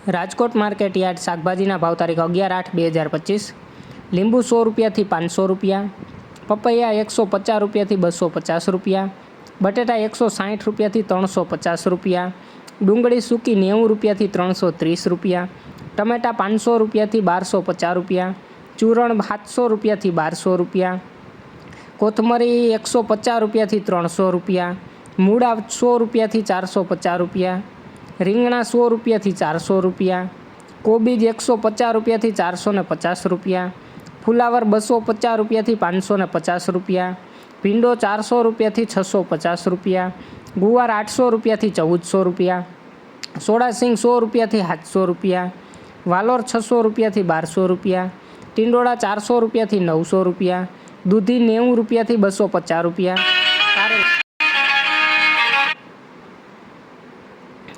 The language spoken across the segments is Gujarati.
રાજકોટ માર્કેટ યાર્ડ શાકભાજીના ભાવ તારીખ 11/8/2025। લીંબુ 100 રૂપિયાથી 500 રૂપિયા, પપૈયા 150 રૂપિયાથી 250 રૂપિયા, બટેટા 160 રૂપિયાથી 350 રૂપિયા, ડુંગળી સૂકી 90 રૂપિયાથી 330 રૂપિયા, ટમેટા 500 રૂપિયાથી 1250 રૂપિયા, ચૂરણ 700 રૂપિયાથી 1200 રૂપિયા, કોથમરી 150 રૂપિયાથી 300 રૂપિયા, મૂળા 100 રૂપિયાથી 450 રૂપિયા, રીંગણા 100 રૂપિયાથી 400 રૂપિયા, કોબીજ 150 રૂપિયાથી 450 રૂપિયા, ફુલાવર 250 રૂપિયાથી 550 રૂપિયા, ભીંડો 400 રૂપિયાથી 650 રૂપિયા, ગુવાર 800 રૂપિયાથી 1400 રૂપિયા, સોડાસિંગ 100 રૂપિયાથી 700 રૂપિયા, વાલોર 600 રૂપિયાથી 1200 રૂપિયા, ટીંડોળા 400 રૂપિયાથી 900 રૂપિયા, દૂધી 90 રૂપિયાથી 250 રૂપિયા,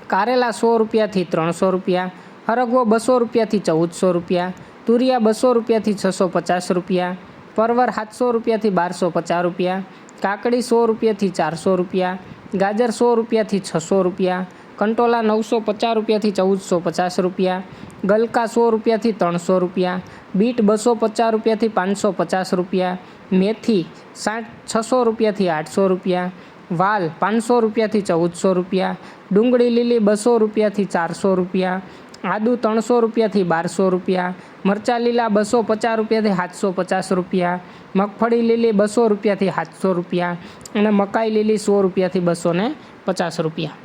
કારેલા 100 રૂપિયાથી 300 રૂપિયા, હરગવો 200 રૂપિયાથી 1400 રૂપિયા, તુરિયા 200 રૂપિયાથી 650 રૂપિયા, પરવર 700 રૂપિયાથી 1250 રૂપિયા, કાકડી 100 રૂપિયાથી 400 રૂપિયા, ગાજર 100 રૂપિયાથી 600 રૂપિયા, કંટોલા 950 રૂપિયાથી 1450 રૂપિયા, ગલકા 100 રૂપિયાથી 300 રૂપિયા, બીટ 250 રૂપિયાથી 550 રૂપિયા, મેથી 600 રૂપિયાથી 800 રૂપિયા, વાલ 500 રૂપિયાથી 1400 રૂપિયા, ડુંગળી લીલી 200 રૂપિયાથી 400 રૂપિયા, આદુ 300 રૂપિયાથી 1200 રૂપિયા, મરચાં લીલા 250 રૂપિયાથી 750 રૂપિયા, મગફળી લીલી 200 રૂપિયાથી 700 રૂપિયા અને મકાઈ લીલી 100 રૂપિયાથી 250 રૂપિયા।